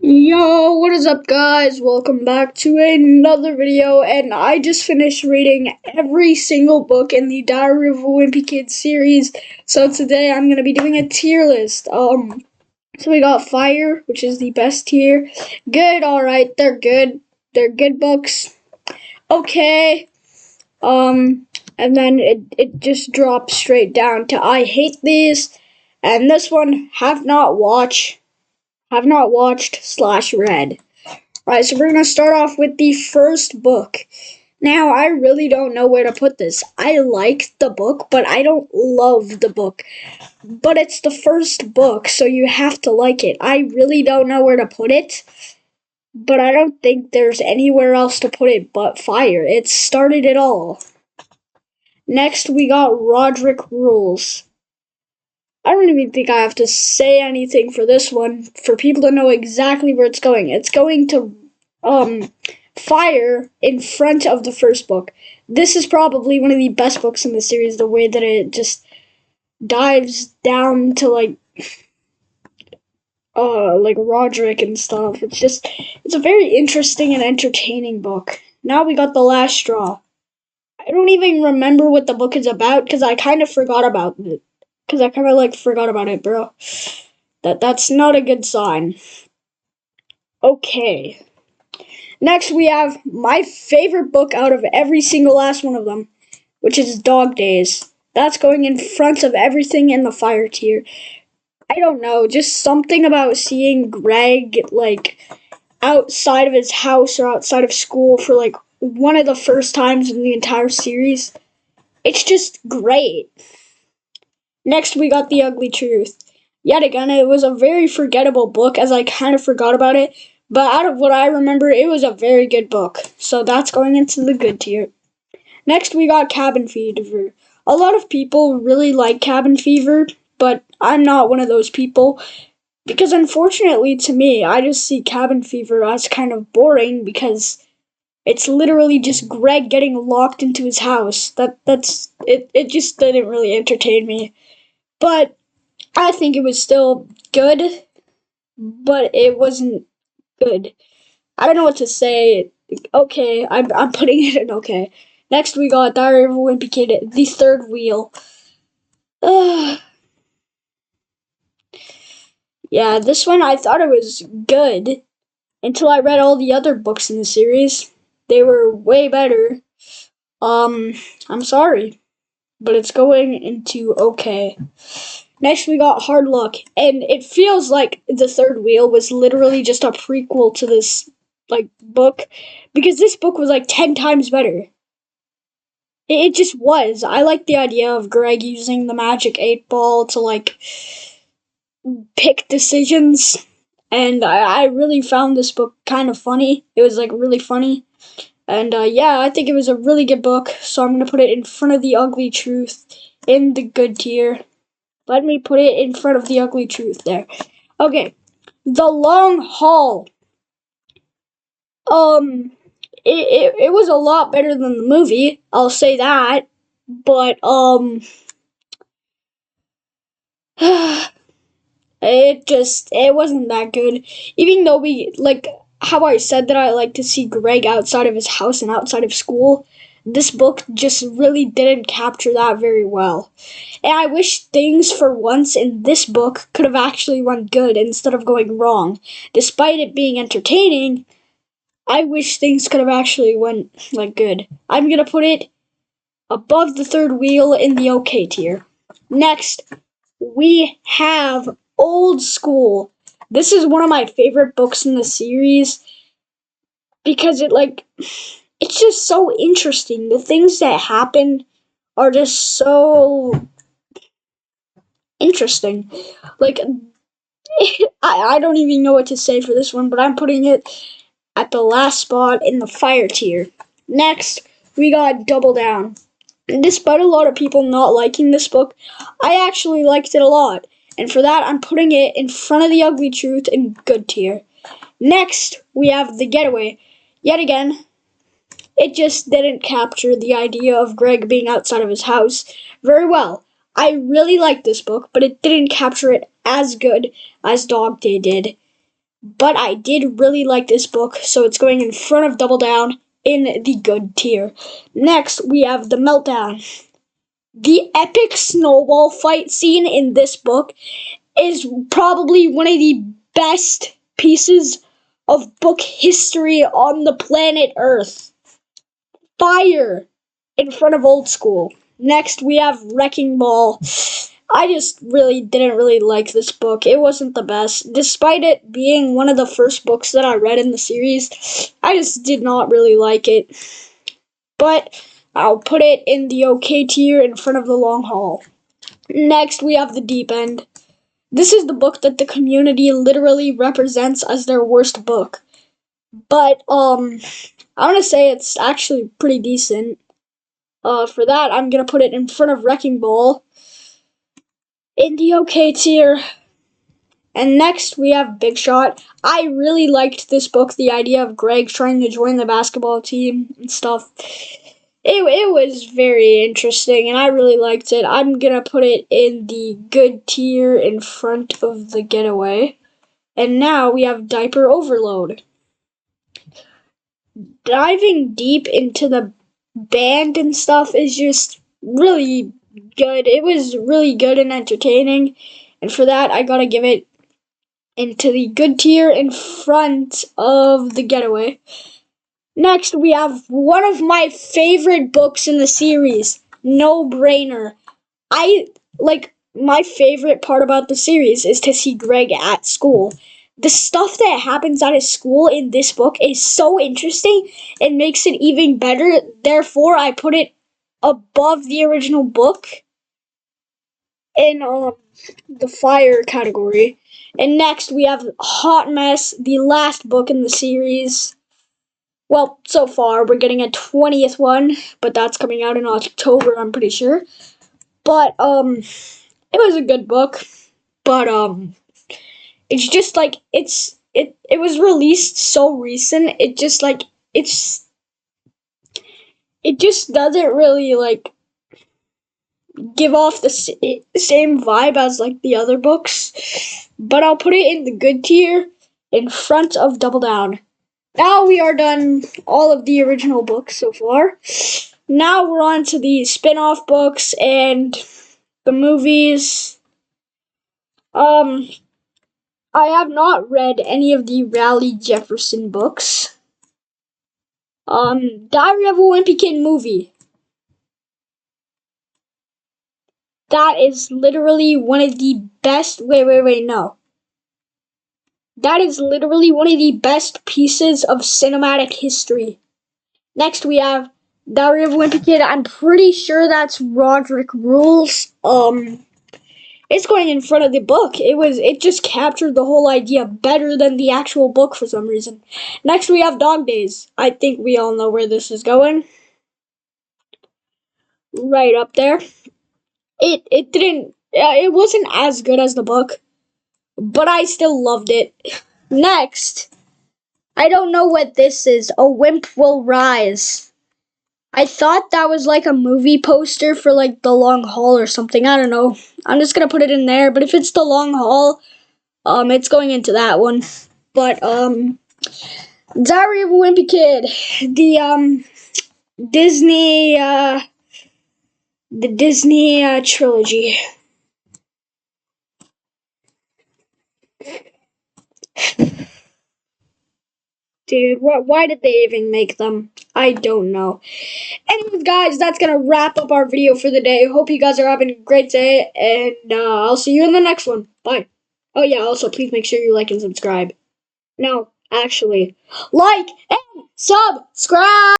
Yo, what is up guys? Welcome back to another video, and I just finished reading every single book in the Diary of a Wimpy Kid series. So today I'm going to be doing a tier list. So we got Fire, which is the best tier. Good, alright, they're good. They're good books. Okay. And then it just drops straight down to I hate these. And this one, have not watched / read. Alright, so we're going to start off with the first book. Now, I really don't know where to put this. I like the book, but I don't love the book. But it's the first book, so you have to like it. I really don't know where to put it, but I don't think there's anywhere else to put it but Fire. It started it all. Next, we got Roderick Rules. I don't even think I have to say anything for this one for people to know exactly where it's going. It's going to Fire in front of the first book. This is probably one of the best books in the series, the way that it just dives down to like Roderick and stuff. It's a very interesting and entertaining book. Now we got The Last Straw. I don't even remember what the book is about because I kind of forgot about it. Forgot about it, bro. That's not a good sign. Okay. Next, we have my favorite book out of every single last one of them, which is Dog Days. That's going in front of everything in the Fire tier. I don't know, just something about seeing Greg, outside of his house or outside of school for, one of the first times in the entire series. It's just great. Next, we got The Ugly Truth. Yet again, it was a very forgettable book, as I kind of forgot about it. But out of what I remember, it was a very good book. So that's going into the good tier. Next, we got Cabin Fever. A lot of people really like Cabin Fever, but I'm not one of those people. Because unfortunately to me, I just see Cabin Fever as kind of boring because it's literally just Greg getting locked into his house. It just didn't really entertain me. But I think it was still good, but it wasn't good. I don't know what to say. Okay, I'm putting it in okay. Next, we got Diary of a Wimpy Kid, The Third Wheel. Yeah, this one I thought it was good until I read all the other books in the series. They were way better. I'm sorry, but it's going into okay. Next, we got Hard Luck, and it feels like The Third Wheel was literally just a prequel to this, book, because this book was, 10 times better. It just was. I like the idea of Greg using the magic 8-ball to, pick decisions, and I really found this book kind of funny. It was, really funny, and, yeah, I think it was a really good book, so I'm gonna put it in front of The Ugly Truth in the good tier. Let me put it in front of The Ugly Truth there. Okay. The Long Haul. It was a lot better than the movie, I'll say that. But, it wasn't that good. Even though how I said that I like to see Greg outside of his house and outside of school, this book just really didn't capture that very well. And I wish things for once in this book could have actually went good instead of going wrong. Despite it being entertaining, I wish things could have actually went, good. I'm gonna put it above The Third Wheel in the okay tier. Next, we have Old School. This is one of my favorite books in the series because it's just so interesting. The things that happen are just so interesting. I don't even know what to say for this one, but I'm putting it at the last spot in the Fire tier. Next, we got Double Down. Despite a lot of people not liking this book, I actually liked it a lot. And for that, I'm putting it in front of The Ugly Truth in good tier. Next, we have The Getaway. Yet again, it just didn't capture the idea of Greg being outside of his house very well. I really liked this book, but it didn't capture it as good as Dog Day did. but I did really like this book, so it's going in front of Double Down in the good tier. Next, we have The Meltdown. The epic snowball fight scene in this book is probably one of the best pieces of book history on the planet Earth. Fire in front of Old School. Next, we have Wrecking Ball. I just really didn't really like this book. It wasn't the best. Despite it being one of the first books that I read in the series, I just did not really like it. But I'll put it in the okay tier in front of The Long Haul. Next, we have The Deep End. This is the book that the community literally represents as their worst book. But, I want to say it's actually pretty decent. For that, I'm going to put it in front of Wrecking Ball in the okay tier. And next, we have Big Shot. I really liked this book, the idea of Greg trying to join the basketball team and stuff. It was very interesting, and I really liked it. I'm going to put it in the good tier in front of The Getaway. And now we have Diaper Overload. Diving deep into the band and stuff is just really good. It was really good and entertaining. And for that, I gotta give it into the good tier in front of The Getaway. Next, we have one of my favorite books in the series, No Brainer. My favorite part about the series is to see Greg at school. The stuff that happens at his school in this book is so interesting and makes it even better. Therefore, I put it above the original book in the fire category. And next, we have Hot Mess, the last book in the series. Well, so far, we're getting a 20th one, but that's coming out in October, I'm pretty sure. But, it was a good book, but, it's just like, it was released so recent, it just doesn't really, give off the same vibe as, the other books. But I'll put it in the good tier, in front of Double Down. Now we are done all of the original books so far. Now we're on to the spin-off books and the movies. I have not read any of the Raleigh Jefferson books. Diary of a Wimpy Kid movie. That is literally one of the best. No. That is literally one of the best pieces of cinematic history. Next, we have Diary of a Wimpy Kid. I'm pretty sure that's Roderick Rules. It's going in front of the book. It just captured the whole idea better than the actual book for some reason. Next, we have Dog Days. I think we all know where this is going. Right up there. It wasn't as good as the book, but I still loved it. Next, I don't know what this is. A Wimp Will Rise. I thought that was like a movie poster for The Long Haul or something. I don't know. I'm just gonna put it in there. But if it's The Long Haul, it's going into that one. But Diary of a Wimpy Kid, the Disney trilogy. Dude, why did they even make them? I don't know. Anyways, guys, that's gonna wrap up our video for the day. Hope you guys are having a great day, and I'll see you in the next one. Bye. Oh yeah, also please make sure you like and subscribe. No, actually, like and subscribe!